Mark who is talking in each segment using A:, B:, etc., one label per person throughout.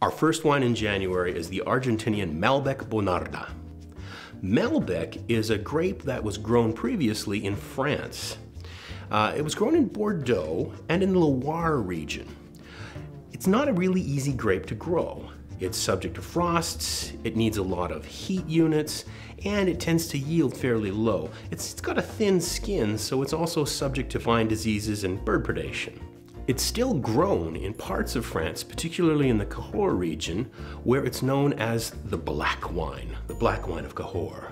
A: Our first wine in January is the Argentinian Malbec-Bonarda. Malbec is a grape that was grown previously in France. It was grown in Bordeaux and in the Loire region. It's not a really easy grape to grow. It's subject to frosts, it needs a lot of heat units, and it tends to yield fairly low. It's got a thin skin, so it's also subject to vine diseases and bird predation. It's still grown in parts of France, particularly in the Cahors region, where it's known as the black wine of Cahors.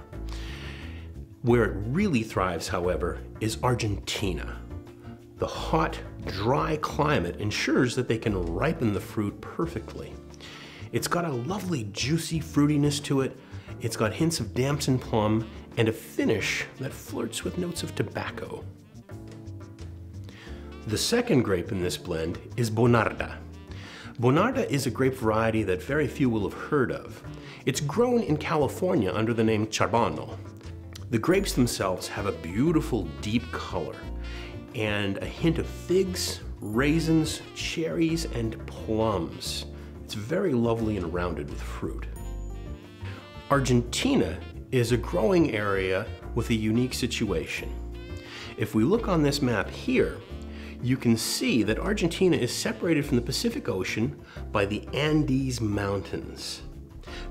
A: Where it really thrives, however, is Argentina. The hot, dry climate ensures that they can ripen the fruit perfectly. It's got a lovely juicy fruitiness to it, it's got hints of damson plum, and a finish that flirts with notes of tobacco. The second grape in this blend is Bonarda. Bonarda is a grape variety that very few will have heard of. It's grown in California under the name Charbonno. The grapes themselves have a beautiful deep color and a hint of figs, raisins, cherries, and plums. It's very lovely and rounded with fruit. Argentina is a growing area with a unique situation. If we look on this map here, you can see that Argentina is separated from the Pacific Ocean by the Andes Mountains.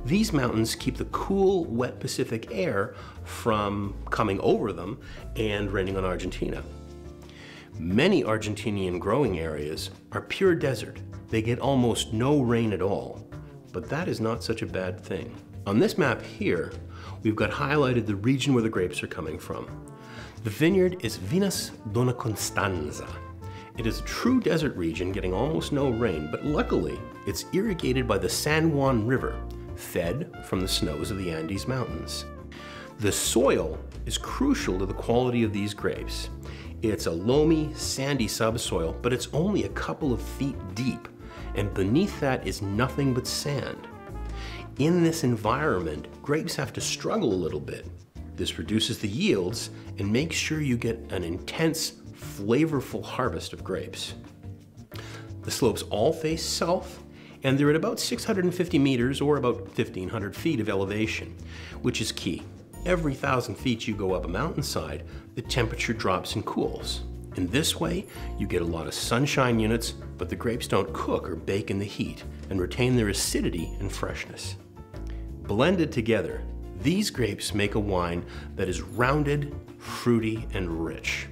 A: These mountains keep the cool, wet Pacific air from coming over them and raining on Argentina. Many Argentinian growing areas are pure desert. They get almost no rain at all, but that is not such a bad thing. On this map here, we've got highlighted the region where the grapes are coming from. The vineyard is Vinas Dona Constanza. It is a true desert region getting almost no rain, but luckily it's irrigated by the San Juan River, fed from the snows of the Andes Mountains. The soil is crucial to the quality of these grapes. It's a loamy, sandy subsoil, but it's only a couple of feet deep, and beneath that is nothing but sand. In this environment, grapes have to struggle a little bit. This reduces the yields and makes sure you get an intense, flavorful harvest of grapes. The slopes all face south, and they're at about 650 meters or about 1,500 feet of elevation, which is key. Every 1,000 feet you go up a mountainside, the temperature drops and cools. In this way, you get a lot of sunshine units, but the grapes don't cook or bake in the heat and retain their acidity and freshness. Blended together, these grapes make a wine that is rounded, fruity, and rich.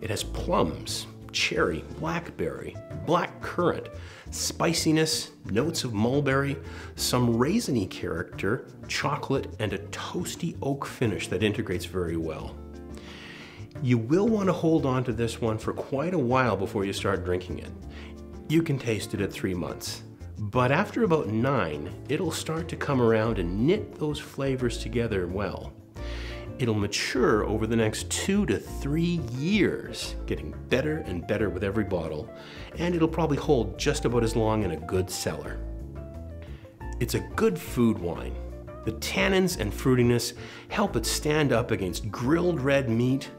A: It has plums, cherry, blackberry, black currant, spiciness, notes of mulberry, some raisiny character, chocolate, and a toasty oak finish that integrates very well. You will want to hold on to this one for quite a while before you start drinking it. You can taste it at 3 months, but after about 9, it'll start to come around and knit those flavors together well. It'll mature over the next 2 to 3 years, getting better and better with every bottle, and it'll probably hold just about as long in a good cellar. It's a good food wine. The tannins and fruitiness help it stand up against grilled red meat,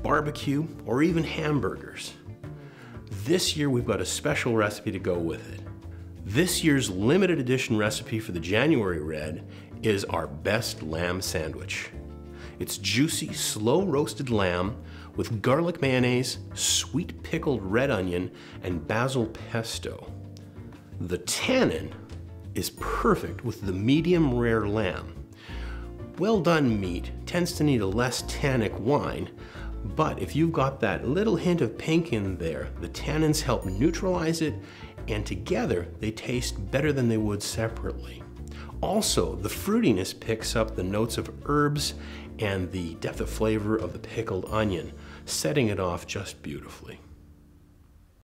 A: barbecue, or even hamburgers. This year we've got a special recipe to go with it. This year's limited edition recipe for the January Red is our best lamb sandwich. It's juicy, slow-roasted lamb with garlic mayonnaise, sweet pickled red onion, and basil pesto. The tannin is perfect with the medium rare lamb. Well-done meat tends to need a less tannic wine, but if you've got that little hint of pink in there, the tannins help neutralize it, and together they taste better than they would separately. Also, the fruitiness picks up the notes of herbs and the depth of flavor of the pickled onion, setting it off just beautifully.